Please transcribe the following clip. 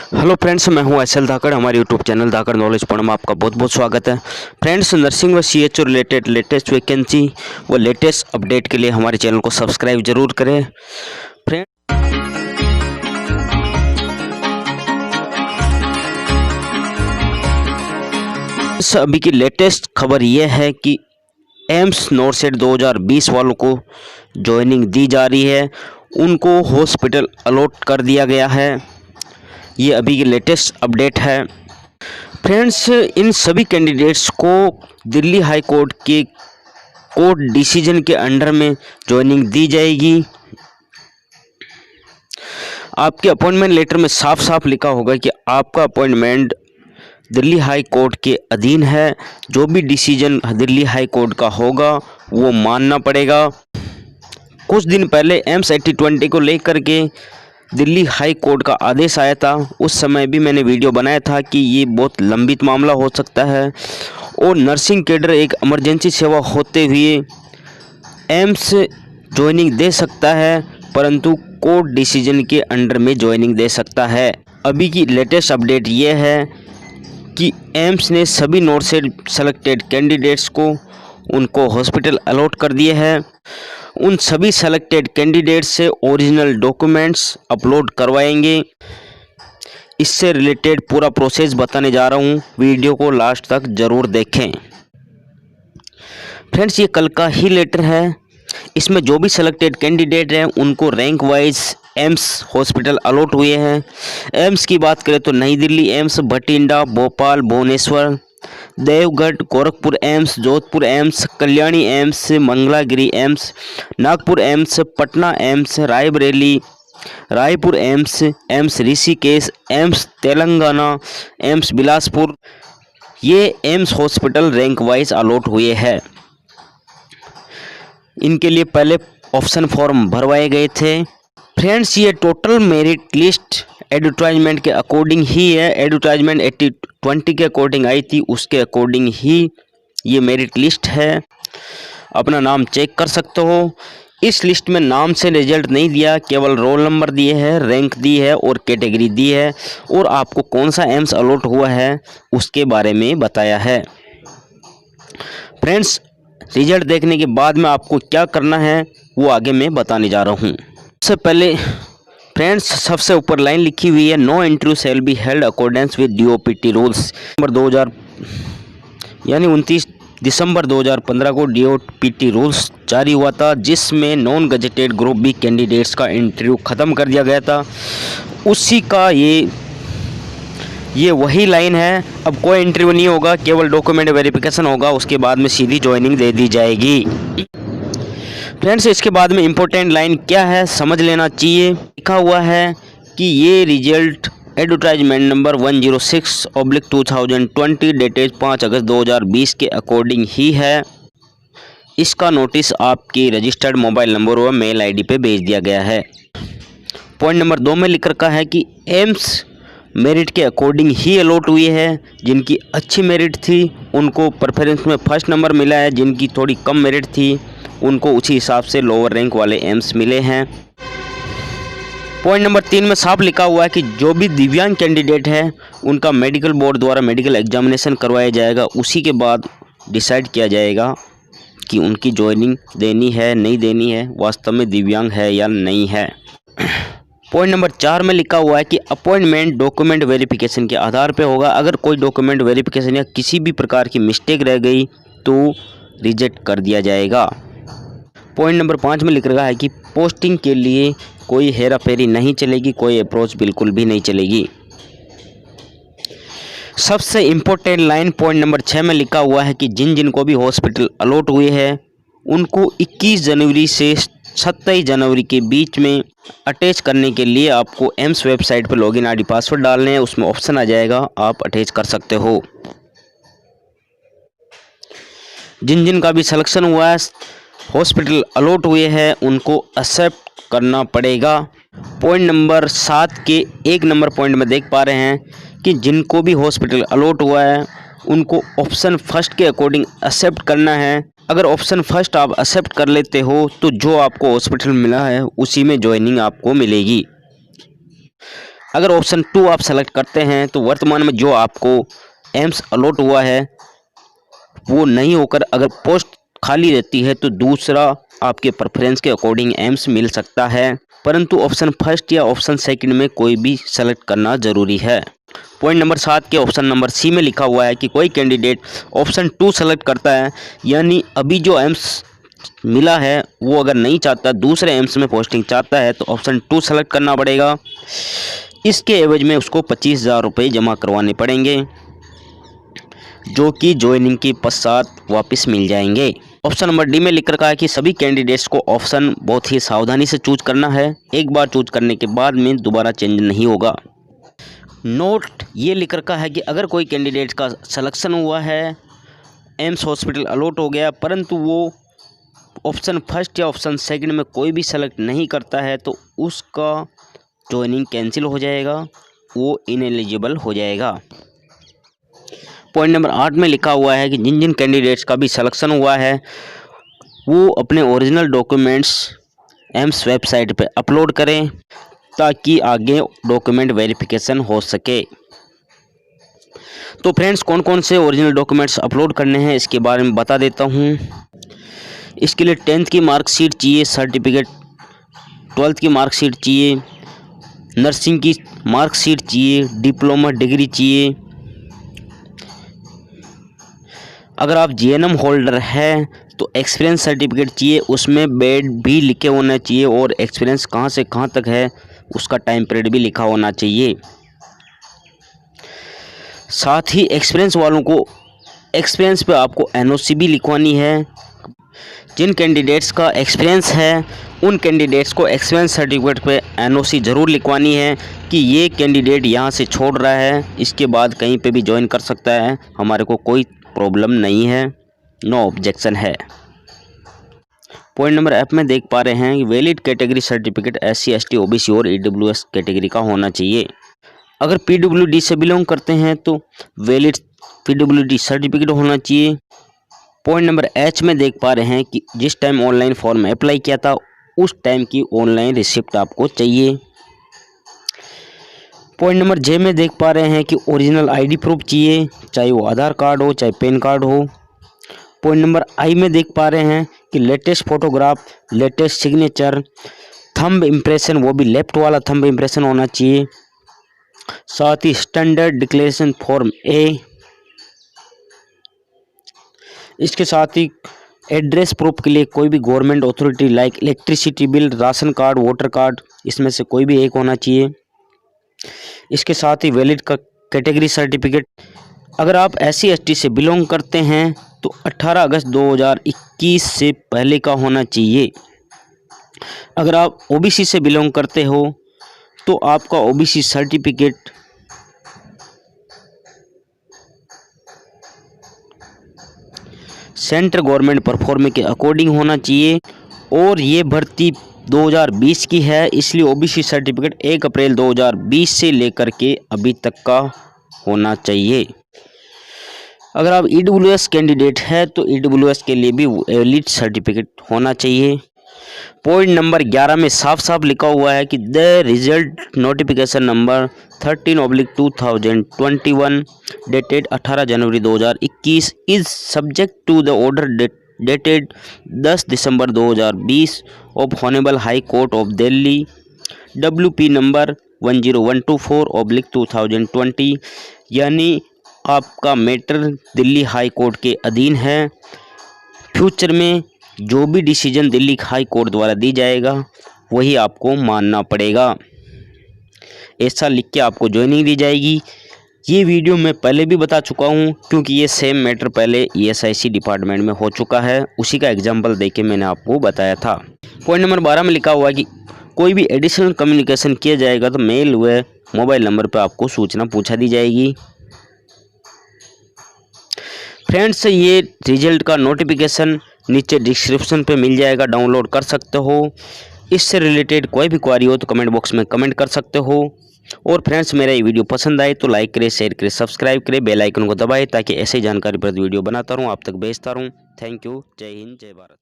Hello friends, मैं हूं SL धाकड़। हमारे यूट्यूब चैनल धाकड़ नॉलेज पढ़ में आपका बहुत बहुत स्वागत है। फ्रेंड्स, नर्सिंग व सीएचओ रिलेटेड लेटेस्ट वैकेंसी व लेटेस्ट अपडेट के लिए हमारे चैनल को सब्सक्राइब जरूर करें। फ्रेंड्स, अभी की लेटेस्ट खबर यह है कि एम्स नॉरसेट 2020 वालों को ज्वाइनिंग दी जा रही है। उनको हॉस्पिटल अलॉट कर दिया गया है। ये अभी की लेटेस्ट अपडेट है। फ्रेंड्स, इन सभी कैंडिडेट्स को दिल्ली हाई कोर्ट के कोर्ट डिसीजन के अंडर में ज्वाइनिंग दी जाएगी। आपके अपॉइंटमेंट लेटर में साफ साफ लिखा होगा कि आपका अपॉइंटमेंट दिल्ली हाई कोर्ट के अधीन है। जो भी डिसीजन दिल्ली हाई कोर्ट का होगा वो मानना पड़ेगा। कुछ दिन पहले एम्स 8020 को लेकर के दिल्ली हाई कोर्ट का आदेश आया था। उस समय भी मैंने वीडियो बनाया था कि ये बहुत लंबित मामला हो सकता है और नर्सिंग कैडर एक इमरजेंसी सेवा होते हुए एम्स ज्वाइनिंग दे सकता है, परंतु कोर्ट डिसीजन के अंडर में ज्वाइनिंग दे सकता है। अभी की लेटेस्ट अपडेट ये है कि एम्स ने सभी नॉरसेट सेलेक्टेड कैंडिडेट्स को उनको हॉस्पिटल अलॉट कर दिए हैं। उन सभी सेलेक्टेड कैंडिडेट्स से ओरिजिनल डॉक्यूमेंट्स अपलोड करवाएंगे। इससे रिलेटेड पूरा प्रोसेस बताने जा रहा हूँ, वीडियो को लास्ट तक ज़रूर देखें। फ्रेंड्स, ये कल का ही लेटर है। इसमें जो भी सेलेक्टेड कैंडिडेट हैं उनको rank wise AIIMS hospital allot हुए हैं। एम्स की बात करें तो नई दिल्ली एम्स, भटिंडा, भोपाल, भुवनेश्वर, देवगढ़, Gorakhpur AIIMS, Jodhpur AIIMS, Kalyani AIIMS, Mangalagiri AIIMS, Nagpur AIIMS, Patna AIIMS, Raebareli, Raipur AIIMS, AIIMS Rishikesh, AIIMS Telangana, AIIMS Bilaspur, ये AIIMS hospital rank wise allot हुए हैं। इनके लिए पहले ऑप्शन फॉर्म भरवाए गए थे। फ्रेंड्स, ये टोटल मेरिट लिस्ट एडवर्टाइजमेंट के अकॉर्डिंग ही है। एडवर्टाइजमेंट 8020 के अकॉर्डिंग आई थी, उसके अकॉर्डिंग ही ये मेरिट लिस्ट है। अपना नाम चेक कर सकते हो। इस लिस्ट में नाम से रिजल्ट नहीं दिया, केवल रोल नंबर दिए हैं, रैंक दी है और कैटेगरी दी है और आपको कौन सा एम्स अलॉट हुआ है उसके बारे में बताया है। फ्रेंड्स, रिजल्ट देखने के बाद में आपको क्या करना है वो आगे मैं बताने जा रहा हूँ। सबसे पहले फ्रेंड्स, सबसे ऊपर लाइन लिखी हुई है, no interview shall be held accordance with DOPT rules. 29 दिसंबर 2015 को डीओपीटी रूल्स जारी हुआ था, जिसमें non gazetted group B candidates का इंटरव्यू ख़त्म कर दिया गया था। उसी का ये वही लाइन है। अब कोई इंटरव्यू नहीं होगा, केवल डॉक्यूमेंट वेरिफिकेशन होगा, उसके बाद में सीधी ज्वाइनिंग दे दी जाएगी। फ्रेंड्स, इसके बाद में इम्पोर्टेंट लाइन क्या है समझ लेना चाहिए। लिखा हुआ है कि ये रिजल्ट एडवर्टाइजमेंट नंबर 106/2020 डेटेड 5 अगस्त 2020 के अकॉर्डिंग ही है। इसका नोटिस आपकी रजिस्टर्ड मोबाइल नंबर व मेल आईडी पे भेज दिया गया है। पॉइंट नंबर 2 में लिख रखा है कि एम्स मेरिट के अकॉर्डिंग ही अलॉट हुई है। जिनकी अच्छी मेरिट थी उनको प्रेफरेंस में फर्स्ट नंबर मिला है। जिनकी थोड़ी कम मेरिट थी उनको उसी हिसाब से लोअर रैंक वाले एम्स मिले हैं। पॉइंट नंबर 3 में साफ लिखा हुआ है कि जो भी दिव्यांग कैंडिडेट है उनका मेडिकल बोर्ड द्वारा मेडिकल एग्जामिनेशन करवाया जाएगा। उसी के बाद डिसाइड किया जाएगा कि उनकी ज्वाइनिंग देनी है नहीं देनी है, वास्तव में दिव्यांग है या नहीं है। पॉइंट नंबर 4 में लिखा हुआ है कि अपॉइंटमेंट डॉक्यूमेंट वेरिफिकेशन के आधार पर होगा। अगर कोई डॉक्यूमेंट वेरिफिकेशन या किसी भी प्रकार की मिस्टेक रह गई तो रिजेक्ट कर दिया जाएगा। पॉइंट नंबर 5 में लिख रहा है कि पोस्टिंग के लिए कोई हेरा फेरी नहीं चलेगी, कोई अप्रोच बिल्कुल भी नहीं चलेगी। सबसे इम्पोर्टेंट लाइन पॉइंट नंबर 6 में लिखा हुआ है कि जिन जिन को भी हॉस्पिटल अलॉट हुए हैं उनको 21 जनवरी से 27 जनवरी के बीच में अटैच करने के लिए आपको एम्स वेबसाइट पर लॉगिन आईडी पासवर्ड डालने हैं। उसमें ऑप्शन आ जाएगा, आप अटैच कर सकते हो। जिन जिन का भी सिलेक्शन हुआ है, हॉस्पिटल अलॉट हुए हैं, उनको एक्सेप्ट करना पड़ेगा। पॉइंट नंबर 7 के 1 नंबर पॉइंट में देख पा रहे हैं कि जिनको भी हॉस्पिटल अलॉट हुआ है उनको ऑप्शन फर्स्ट के अकॉर्डिंग एक्सेप्ट करना है। अगर ऑप्शन फर्स्ट आप एक्सेप्ट कर लेते हो तो जो आपको हॉस्पिटल मिला है उसी में ज्वाइनिंग आपको मिलेगी। अगर ऑप्शन 2 आप सेलेक्ट करते हैं तो वर्तमान में जो आपको एम्स अलॉट हुआ है वो नहीं होकर अगर पोस्ट खाली रहती है तो दूसरा आपके प्रेफरेंस के अकॉर्डिंग एम्स मिल सकता है, परंतु ऑप्शन फर्स्ट या ऑप्शन सेकंड में कोई भी सेलेक्ट करना ज़रूरी है। पॉइंट नंबर 7 के ऑप्शन नंबर सी में लिखा हुआ है कि कोई कैंडिडेट ऑप्शन 2 सेलेक्ट करता है, यानी अभी जो एम्स मिला है वो अगर नहीं चाहता, दूसरे एम्स में पोस्टिंग चाहता है, तो ऑप्शन 2 सेलेक्ट करना पड़ेगा। इसके एवज में उसको 25,000 रुपये जमा करवाने पड़ेंगे, जो कि ज्वाइनिंग के पश्चात वापस मिल जाएंगे। ऑप्शन नंबर डी में लिख रखा है कि सभी कैंडिडेट्स को ऑप्शन बहुत ही सावधानी से चूज करना है, एक बार चूज करने के बाद में दोबारा चेंज नहीं होगा। नोट ये लिख रखा है कि अगर कोई कैंडिडेट का सिलेक्शन हुआ है, एम्स हॉस्पिटल अलॉट हो गया, परंतु वो ऑप्शन फर्स्ट या ऑप्शन सेकंड में कोई भी सेलेक्ट नहीं करता है, तो उसका ज्वाइनिंग कैंसिल हो जाएगा, वो इनएलिजिबल हो जाएगा। पॉइंट नंबर 8 में लिखा हुआ है कि जिन जिन कैंडिडेट्स का भी सिलेक्शन हुआ है वो अपने ओरिजिनल डॉक्यूमेंट्स एम्स वेबसाइट पे अपलोड करें, ताकि आगे डॉक्यूमेंट वेरिफिकेशन हो सके। तो फ्रेंड्स, कौन कौन से ओरिजिनल डॉक्यूमेंट्स अपलोड करने हैं इसके बारे में बता देता हूँ। इसके लिए 10th की मार्कशीट चाहिए, सर्टिफिकेट, 12th की मार्कशीट चाहिए, नर्सिंग की मार्कशीट चाहिए, डिप्लोमा डिग्री चाहिए। अगर आप जीएनएम होल्डर हैं तो एक्सपीरियंस सर्टिफिकेट चाहिए, उसमें बेड भी लिखे होना चाहिए और एक्सपीरियंस कहाँ से कहाँ तक है उसका टाइम पीरियड भी लिखा होना चाहिए। साथ ही एक्सपीरियंस वालों को एक्सपीरियंस पे आपको एनओसी भी लिखवानी है। जिन कैंडिडेट्स का एक्सपीरियंस है उन कैंडिडेट्स को एक्सपीरियंस सर्टिफिकेट पे एनओसी ज़रूर लिखवानी है कि ये कैंडिडेट यहाँ से छोड़ रहा है, इसके बाद कहीं पे भी ज्वाइन कर सकता है, हमारे को कोई प्रॉब्लम नहीं है, नो ऑब्जेक्शन है। पॉइंट नंबर एफ में देख पा रहे हैं कि valid category certificate SC ST OBC और EWS कैटेगरी का होना चाहिए। अगर PWD से बिलोंग करते हैं तो वैलिड PWD सर्टिफिकेट होना चाहिए। पॉइंट नंबर एच में देख पा रहे हैं कि जिस टाइम ऑनलाइन फॉर्म अप्लाई किया था उस टाइम की ऑनलाइन रिसिप्ट आपको चाहिए। पॉइंट नंबर जे में देख पा रहे हैं कि ओरिजिनल ID प्रूफ चाहिए, चाहे वो आधार कार्ड हो चाहे पैन कार्ड हो। पॉइंट नंबर आई में देख पा रहे हैं कि latest photograph, latest signature, thumb impression, वो भी लेफ्ट वाला थंब इम्प्रेशन होना चाहिए। साथ ही स्टैंडर्ड डिक्लेरेशन फॉर्म A, इसके साथ ही एड्रेस प्रूफ के लिए कोई भी government authority like electricity bill, ration card, voter card, इसमें से कोई भी एक होना चाहिए। इसके साथ ही वैलिड का कैटेगरी सर्टिफिकेट, अगर आप SC ST से बिलोंग करते हैं तो 18 अगस्त 2021 से पहले का होना चाहिए। अगर आप OBC से बिलोंग करते हो तो आपका OBC certificate central government performance के अकॉर्डिंग होना चाहिए। और ये भर्ती 2020 की है, इसलिए OBC सर्टिफिकेट 1 अप्रैल 2020 से लेकर के अभी तक का होना चाहिए। अगर आप EWS कैंडिडेट है तो EWS के लिए भी वैलिड सर्टिफिकेट होना चाहिए। पॉइंट नंबर 11 में साफ साफ लिखा हुआ है कि the result notification number 13/2021 dated 18 जनवरी 2021 is subject to the order dated 10 दिसंबर 2020 of honourable high court of Delhi WP number 10124/2020, यानी आपका मैटर दिल्ली हाई कोर्ट के अधीन है। फ्यूचर में जो भी डिसीजन दिल्ली हाई कोर्ट द्वारा दी जाएगा वही आपको मानना पड़ेगा। ऐसा लिख के आपको ज्वाइनिंग दी जाएगी। ये वीडियो मैं पहले भी बता चुका हूँ, क्योंकि ये सेम मैटर पहले ESIC डिपार्टमेंट में हो चुका है, उसी का एग्जाम्पल देके मैंने आपको बताया था। पॉइंट नंबर 12 में लिखा हुआ है कि कोई भी एडिशनल कम्युनिकेशन किया जाएगा तो मेल व मोबाइल नंबर पर आपको सूचना पूछा दी जाएगी। फ्रेंड्स, ये रिजल्ट का नोटिफिकेशन नीचे डिस्क्रिप्शन पे मिल जाएगा, डाउनलोड कर सकते हो। इससे रिलेटेड कोई भी क्वेरी हो तो कमेंट बॉक्स में कमेंट कर सकते हो। और फ्रेंड्स, मेरा ये वीडियो पसंद आए तो लाइक करें, शेयर करें, सब्सक्राइब करें, बेल आइकन को दबाएं ताकि ऐसे जानकारी पर वीडियो बनाता रहूँ, आप तक भेजता रहूँ। Thank you. जय हिंद, जय भारत।